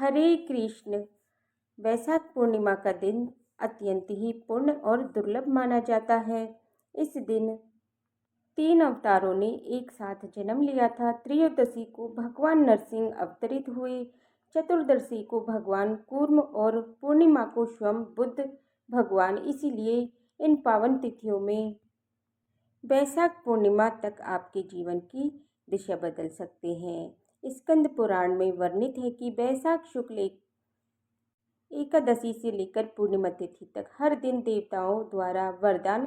हरे कृष्ण। वैशाख पूर्णिमा का दिन अत्यंत ही पुण्य और दुर्लभ माना जाता है। इस दिन 3 अवतारों ने एक साथ जन्म लिया था। त्रयोदशी को भगवान नरसिंह अवतरित हुए, चतुर्दशी को भगवान कूर्म और पूर्णिमा को स्वयं बुद्ध भगवान। इसीलिए इन पावन तिथियों में वैशाख पूर्णिमा तक आपके जीवन की दिशा बदल सकते हैं। स्कंद पुराण में वर्णित है कि वैशाख शुक्ल एकादशी से लेकर पूर्णिमा तिथि तक हर दिन देवताओं द्वारा वरदान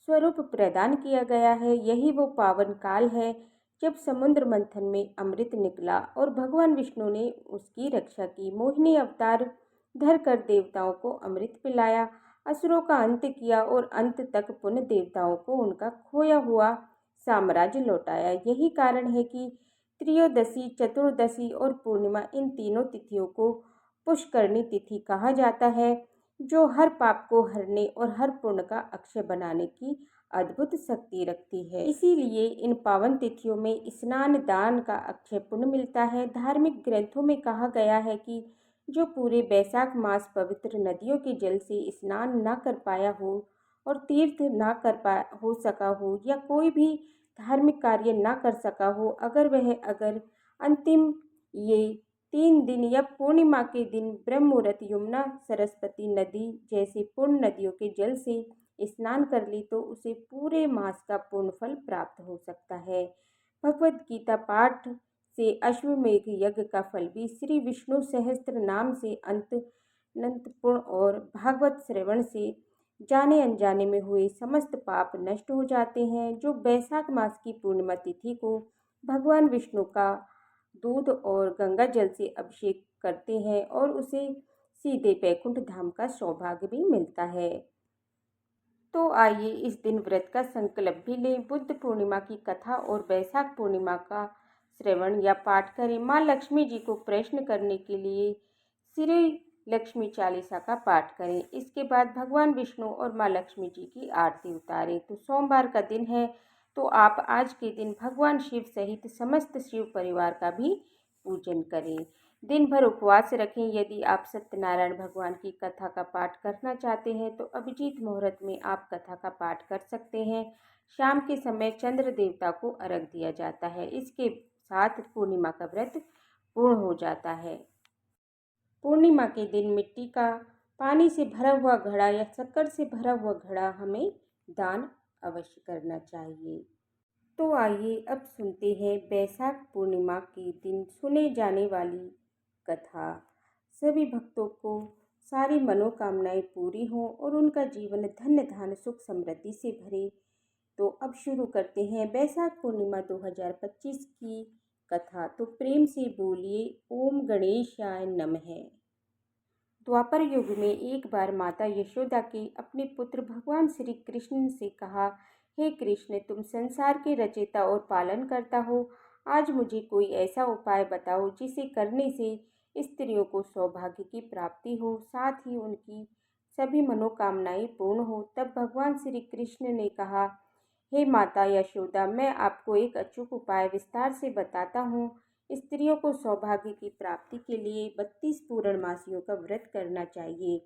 स्वरूप प्रदान किया गया है। यही वो पावन काल है जब समुद्र मंथन में अमृत निकला और भगवान विष्णु ने उसकी रक्षा की। मोहिनी अवतार धरकर देवताओं को अमृत पिलाया, असुरों का अंत किया और अंत तक पुनः देवताओं को उनका खोया हुआ साम्राज्य लौटाया। यही कारण है कि त्रयोदशी, चतुर्दशी और पूर्णिमा, इन तीनों तिथियों को पुष्करणी तिथि कहा जाता है, जो हर पाप को हरने और हर पुण्य का अक्षय बनाने की अद्भुत शक्ति रखती है। इसीलिए इन पावन तिथियों में स्नान दान का अक्षय पुण्य मिलता है। धार्मिक ग्रंथों में कहा गया है कि जो पूरे वैशाख मास पवित्र नदियों के जल से स्नान न कर पाया हो और तीर्थ न कर हो सका हो या कोई भी धार्मिक कार्य न कर सका हो, अगर अंतिम ये 3 दिन या पूर्णिमा के दिन ब्रह्म मुहूर्त यमुना, सरस्वती नदी जैसे पूर्ण नदियों के जल से स्नान कर ली तो उसे पूरे मास का पूर्ण फल प्राप्त हो सकता है। भगवद गीता पाठ से अश्वमेघ यज्ञ का फल भी, श्री विष्णु सहस्त्र नाम से अनंत पुण्य और भागवत श्रवण से जाने अनजाने में हुए समस्त पाप नष्ट हो जाते हैं। जो वैशाख मास की पूर्णिमा तिथि को भगवान विष्णु का दूध और गंगा जल से अभिषेक करते हैं और उसे सीधे वैकुंठ धाम का सौभाग्य भी मिलता है। तो आइए इस दिन व्रत का संकल्प भी लें। बुद्ध पूर्णिमा की कथा और वैशाख पूर्णिमा का श्रवण या पाठ करें। माँ लक्ष्मी जी को प्रसन्न करने के लिए श्री लक्ष्मी चालीसा का पाठ करें। इसके बाद भगवान विष्णु और माँ लक्ष्मी जी की आरती उतारें। तो सोमवार का दिन है, तो आप आज के दिन भगवान शिव सहित समस्त शिव परिवार का भी पूजन करें। दिन भर उपवास रखें। यदि आप सत्यनारायण भगवान की कथा का पाठ करना चाहते हैं तो अभिजीत मुहूर्त में आप कथा का पाठ कर सकते हैं। शाम के समय चंद्र देवता को अर्घ्य दिया जाता है। इसके साथ पूर्णिमा का व्रत पूर्ण हो जाता है। पूर्णिमा के दिन मिट्टी का पानी से भरा हुआ घड़ा या शक्कर से भरा हुआ घड़ा हमें दान अवश्य करना चाहिए। तो आइए अब सुनते हैं वैशाख पूर्णिमा के दिन सुने जाने वाली कथा। सभी भक्तों को सारी मनोकामनाएं पूरी हों और उनका जीवन धन्य धान्य सुख समृद्धि से भरे। तो अब शुरू करते हैं वैशाख पूर्णिमा 2025 की कथा। तो प्रेम से बोलिए ओम गणेशाय नमः। द्वापर युग में एक बार माता यशोदा के अपने पुत्र भगवान श्री कृष्ण से कहा, हे कृष्ण, तुम संसार के रचयिता और पालन करता हो। आज मुझे कोई ऐसा उपाय बताओ जिसे करने से स्त्रियों को सौभाग्य की प्राप्ति हो, साथ ही उनकी सभी मनोकामनाएं पूर्ण हो। तब भगवान श्री कृष्ण ने कहा, हे माता यशोदा, मैं आपको एक अचूक उपाय विस्तार से बताता हूँ। स्त्रियों को सौभाग्य की प्राप्ति के लिए 32 पूर्णमासियों का व्रत करना चाहिए।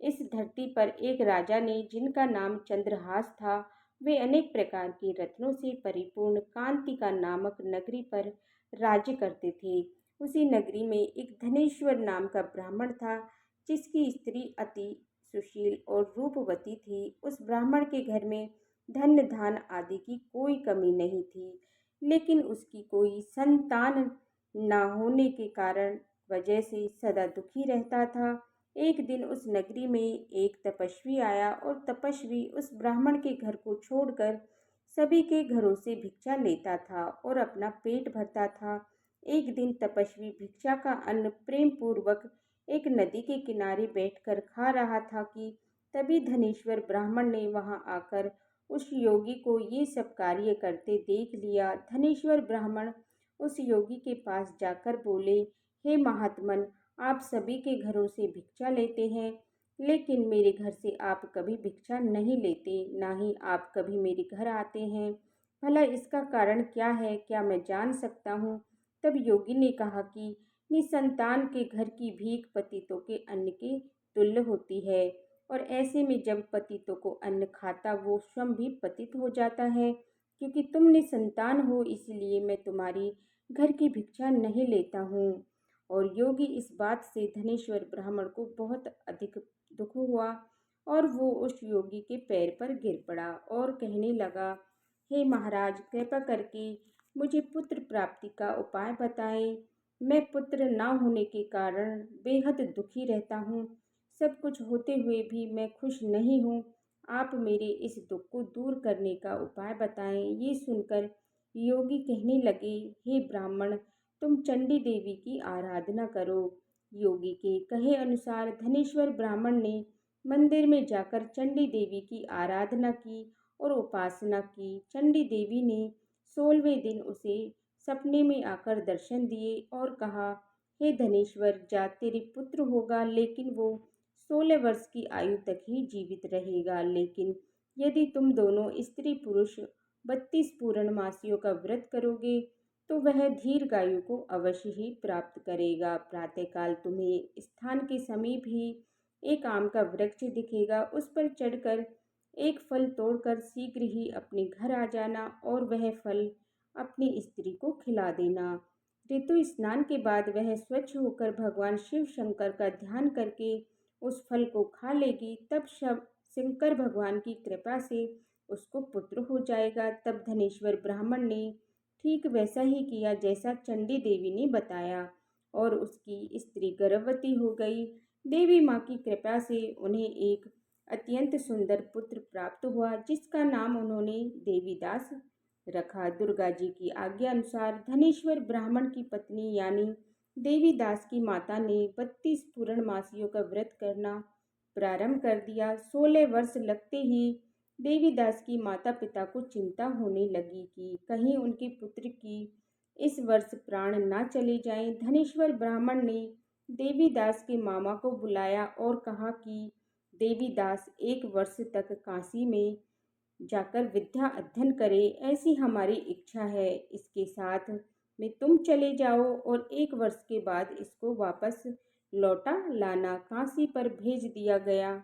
इस धरती पर एक राजा ने, जिनका नाम चंद्रहास था, वे अनेक प्रकार के रत्नों से परिपूर्ण कांतिका नामक नगरी पर राज्य करते थे। उसी नगरी में एक धनेश्वर नाम का ब्राह्मण था, जिसकी स्त्री अति सुशील और रूपवती थी। उस ब्राह्मण के घर में धन धान आदि की कोई कमी नहीं थी, लेकिन उसकी कोई संतान न होने के कारण वजह से सदा दुखी रहता था। एक दिन उस नगरी में एक तपस्वी आया और तपस्वी उस ब्राह्मण के घर को छोड़कर सभी के घरों से भिक्षा लेता था और अपना पेट भरता था। एक दिन तपस्वी भिक्षा का अन्न प्रेम पूर्वक एक नदी के किनारे बैठकर खा रहा था कि तभी धनेश्वर ब्राह्मण ने वहां आकर उस योगी को ये सब कार्य करते देख लिया। धनेश्वर ब्राह्मण उस योगी के पास जाकर बोले, हे महात्मन, आप सभी के घरों से भिक्षा लेते हैं, लेकिन मेरे घर से आप कभी भिक्षा नहीं लेते, ना ही आप कभी मेरे घर आते हैं। भला इसका कारण क्या है, क्या मैं जान सकता हूँ? तब योगी ने कहा कि निसंतान के घर की भीख पतितों के अन्न के तुल्य होती है, और ऐसे में जब पतितों को अन्न खाता वो स्वयं भी पतित हो जाता है। क्योंकि तुम निसंतान हो इसलिए मैं तुम्हारी घर की भिक्षा नहीं लेता हूँ। और योगी इस बात से धनेश्वर ब्राह्मण को बहुत अधिक दुख हुआ, और वो उस योगी के पैर पर गिर पड़ा और कहने लगा, हे महाराज, कृपा करके मुझे पुत्र प्राप्ति का उपाय बताएं। मैं पुत्र न होने के कारण बेहद दुखी रहता हूँ। सब कुछ होते हुए भी मैं खुश नहीं हूँ। आप मेरे इस दुख को दूर करने का उपाय बताएं। ये सुनकर योगी कहने लगे, हे ब्राह्मण, तुम चंडी देवी की आराधना करो। योगी के कहे अनुसार धनेश्वर ब्राह्मण ने मंदिर में जाकर चंडी देवी की आराधना की और उपासना की। चंडी देवी ने 16वें दिन उसे सपने में आकर दर्शन दिए और कहा, हे धनेश्वर, जा, तेरे पुत्र होगा, लेकिन वो 16 वर्ष की आयु तक ही जीवित रहेगा। लेकिन यदि तुम दोनों स्त्री पुरुष 32 पूर्णमासियों का व्रत करोगे तो वह दीर्घायु को अवश्य ही प्राप्त करेगा। प्रातःकाल तुम्हें स्थान के समीप ही एक आम का वृक्ष दिखेगा। उस पर चढ़कर एक फल तोड़कर शीघ्र ही अपने घर आ जाना और वह फल अपनी स्त्री को खिला देना। ऋतु स्नान के बाद वह स्वच्छ होकर भगवान शिव शंकर का ध्यान करके उस फल को खा लेगी। तब शंकर भगवान की कृपा से उसको पुत्र हो जाएगा। तब धनेश्वर ब्राह्मण ने ठीक वैसा ही किया जैसा चंडी देवी ने बताया, और उसकी स्त्री गर्भवती हो गई। देवी माँ की कृपा से उन्हें एक अत्यंत सुंदर पुत्र प्राप्त हुआ, जिसका नाम उन्होंने देवीदास रखा। दुर्गा जी की आज्ञा अनुसार धनेश्वर ब्राह्मण की पत्नी यानी देवीदास की माता ने 32 पूर्णमासियों का व्रत करना प्रारंभ कर दिया। 16 वर्ष लगते ही देवीदास की माता पिता को चिंता होने लगी कि कहीं उनके पुत्र की इस वर्ष प्राण न चले जाएं। धनेश्वर ब्राह्मण ने देवीदास के मामा को बुलाया और कहा कि देवीदास 1 वर्ष तक काशी में जाकर विद्या अध्ययन करे, ऐसी हमारी इच्छा है। इसके साथ में तुम चले जाओ और 1 वर्ष के बाद इसको वापस लौटा लाना। काशी पर भेज दिया गया।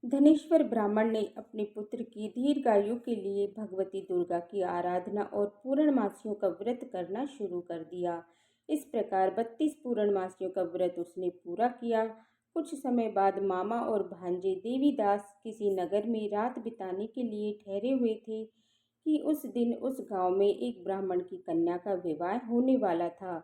धनेश्वर ब्राह्मण ने अपने पुत्र की दीर्घायु के लिए भगवती दुर्गा की आराधना और पूर्णमासियों का व्रत करना शुरू कर दिया। इस प्रकार 32 पूर्णमासियों का व्रत उसने पूरा किया। कुछ समय बाद मामा और भांजे देवीदास किसी नगर में रात बिताने के लिए ठहरे हुए थे कि उस दिन उस गांव में एक ब्राह्मण की कन्या का विवाह होने वाला था।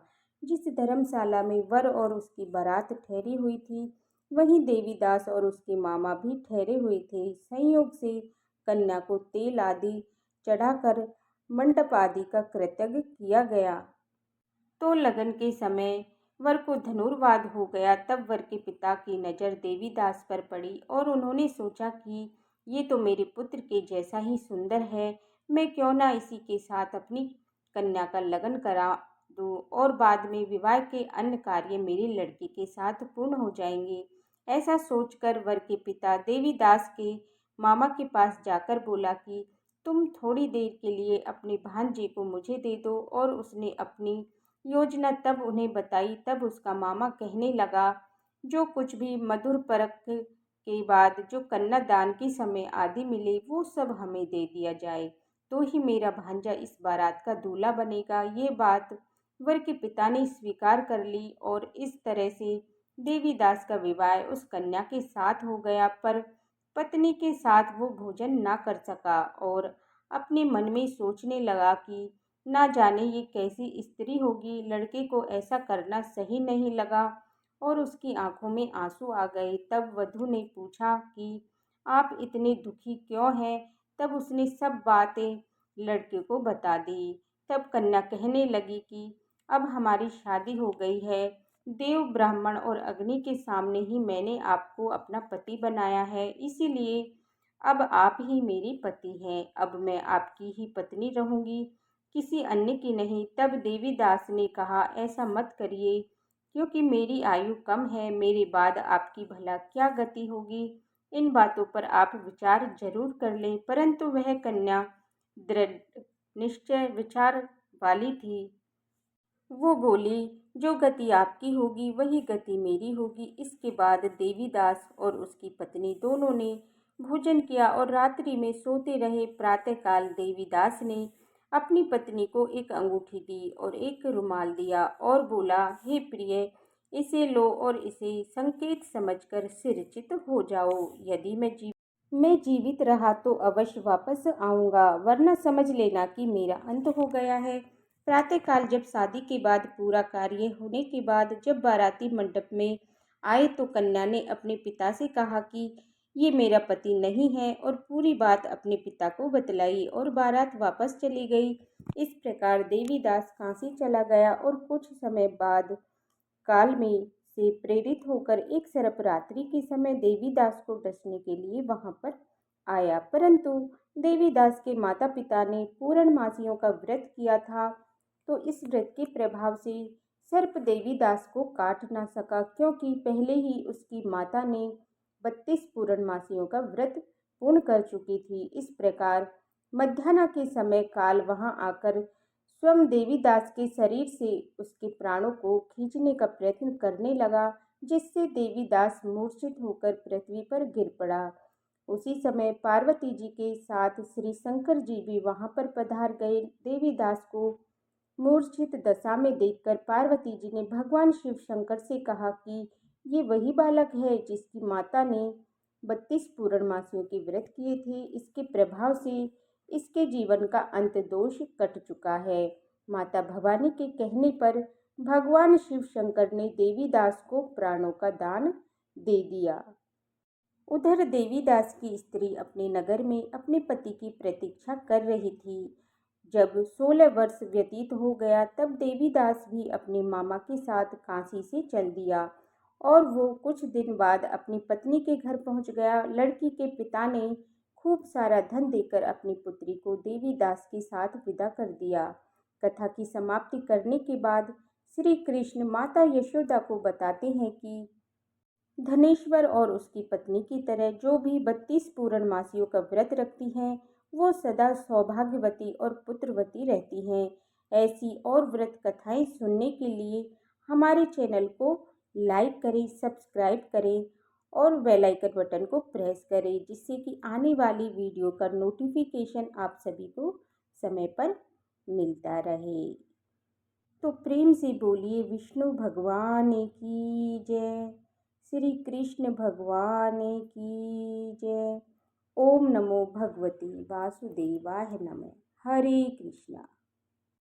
जिस धर्मशाला में वर और उसकी बारात ठहरी हुई थी, वहीं देवीदास और उसके मामा भी ठहरे हुए थे। संयोग से कन्या को तेल आदि चढ़ाकर मंडप आदि का कृत्य किया गया। तो लगन के समय वर को धनुर्वाद हो गया। तब वर के पिता की नज़र देवीदास पर पड़ी और उन्होंने सोचा कि ये तो मेरे पुत्र के जैसा ही सुंदर है, मैं क्यों ना इसी के साथ अपनी कन्या का लगन करा दूँ और बाद में विवाह के अन्य कार्य मेरे लड़के के साथ पूर्ण हो जाएंगे। ऐसा सोचकर वर के पिता देवीदास के मामा के पास जाकर बोला कि तुम थोड़ी देर के लिए अपने भांजे को मुझे दे दो। और उसने अपनी योजना तब उन्हें बताई। तब उसका मामा कहने लगा, जो कुछ भी मधुर परख के बाद जो कन्यादान के समय आदि मिले वो सब हमें दे दिया जाए, तो ही मेरा भांजा इस बारात का दूल्हा बनेगा। ये बात वर के पिता ने स्वीकार कर ली और इस तरह से देवीदास का विवाह उस कन्या के साथ हो गया। पर पत्नी के साथ वो भोजन ना कर सका और अपने मन में सोचने लगा कि ना जाने ये कैसी स्त्री होगी, लड़के को ऐसा करना सही नहीं लगा और उसकी आंखों में आंसू आ गए। तब वधू ने पूछा कि आप इतने दुखी क्यों हैं? तब उसने सब बातें लड़के को बता दी। तब कन्या कहने लगी कि अब हमारी शादी हो गई है। देव, ब्राह्मण और अग्नि के सामने ही मैंने आपको अपना पति बनाया है, इसीलिए अब आप ही मेरे पति हैं। अब मैं आपकी ही पत्नी रहूंगी, किसी अन्य की नहीं। तब देवीदास ने कहा, ऐसा मत करिए, क्योंकि मेरी आयु कम है, मेरे बाद आपकी भला क्या गति होगी। इन बातों पर आप विचार जरूर कर लें। परंतु वह कन्या दृढ़ निश्चय विचार वाली थी। वो बोली, जो गति आपकी होगी वही गति मेरी होगी। इसके बाद देवीदास और उसकी पत्नी दोनों ने भोजन किया और रात्रि में सोते रहे। प्रातःकाल देवीदास ने अपनी पत्नी को एक अंगूठी दी और एक रुमाल दिया और बोला, हे प्रिय, इसे लो और इसे संकेत समझकर सिरचित हो जाओ। यदि मैं जीवित रहा तो अवश्य वापस आऊंगा, वरना समझ लेना कि मेरा अंत हो गया है। प्रातःकाल जब शादी के बाद पूरा कार्य होने के बाद जब बाराती मंडप में आए तो कन्या ने अपने पिता से कहा कि ये मेरा पति नहीं है और पूरी बात अपने पिता को बतलाई और बारात वापस चली गई। इस प्रकार देवीदास काशी चला गया और कुछ समय बाद काल में से प्रेरित होकर एक सर्प रात्रि के समय देवीदास को डसने के लिए वहां पर आया, परंतु देवीदास के माता पिता ने पूर्णमासियों का व्रत किया था, तो इस व्रत के प्रभाव से सर्प देवीदास को काट ना सका, क्योंकि पहले ही उसकी माता ने 32 पूर्णमासियों का व्रत पूर्ण कर चुकी थी। इस प्रकार मध्याह्न के समय काल वहां आकर स्वयं देवीदास के शरीर से उसके प्राणों को खींचने का प्रयत्न करने लगा, जिससे देवीदास मूर्छित होकर पृथ्वी पर गिर पड़ा। उसी समय पार्वती जी के साथ श्री शंकर जी भी वहां पर पधार गए। देवीदास को मूर्छित दशा में देखकर पार्वती जी ने भगवान शिव शंकर से कहा कि ये वही बालक है जिसकी माता ने 32 पूर्णमासियों के व्रत किए थे। इसके प्रभाव से इसके जीवन का अंत दोष कट चुका है। माता भवानी के कहने पर भगवान शिव शंकर ने देवीदास को प्राणों का दान दे दिया। उधर देवीदास की स्त्री अपने नगर में अपने पति की प्रतीक्षा कर रही थी। जब 16 वर्ष व्यतीत हो गया तब देवीदास भी अपने मामा के साथ काशी से चल दिया और वो कुछ दिन बाद अपनी पत्नी के घर पहुंच गया। लड़की के पिता ने खूब सारा धन देकर अपनी पुत्री को देवीदास के साथ विदा कर दिया। कथा की समाप्ति करने के बाद श्री कृष्ण माता यशोदा को बताते हैं कि धनेश्वर और उसकी पत्नी की तरह जो भी 32 पूर्णमासियों का व्रत रखती हैं वो सदा सौभाग्यवती और पुत्रवती रहती हैं। ऐसी और व्रत कथाएं सुनने के लिए हमारे चैनल को लाइक करें, सब्सक्राइब करें और बेल आइकन बटन को प्रेस करें, जिससे कि आने वाली वीडियो का नोटिफिकेशन आप सभी को समय पर मिलता रहे। तो प्रेम से बोलिए विष्णु भगवान की जय, श्री कृष्ण भगवान की जय। ओम नमो भगवती वासुदेवाय नमः। हरे कृष्णा।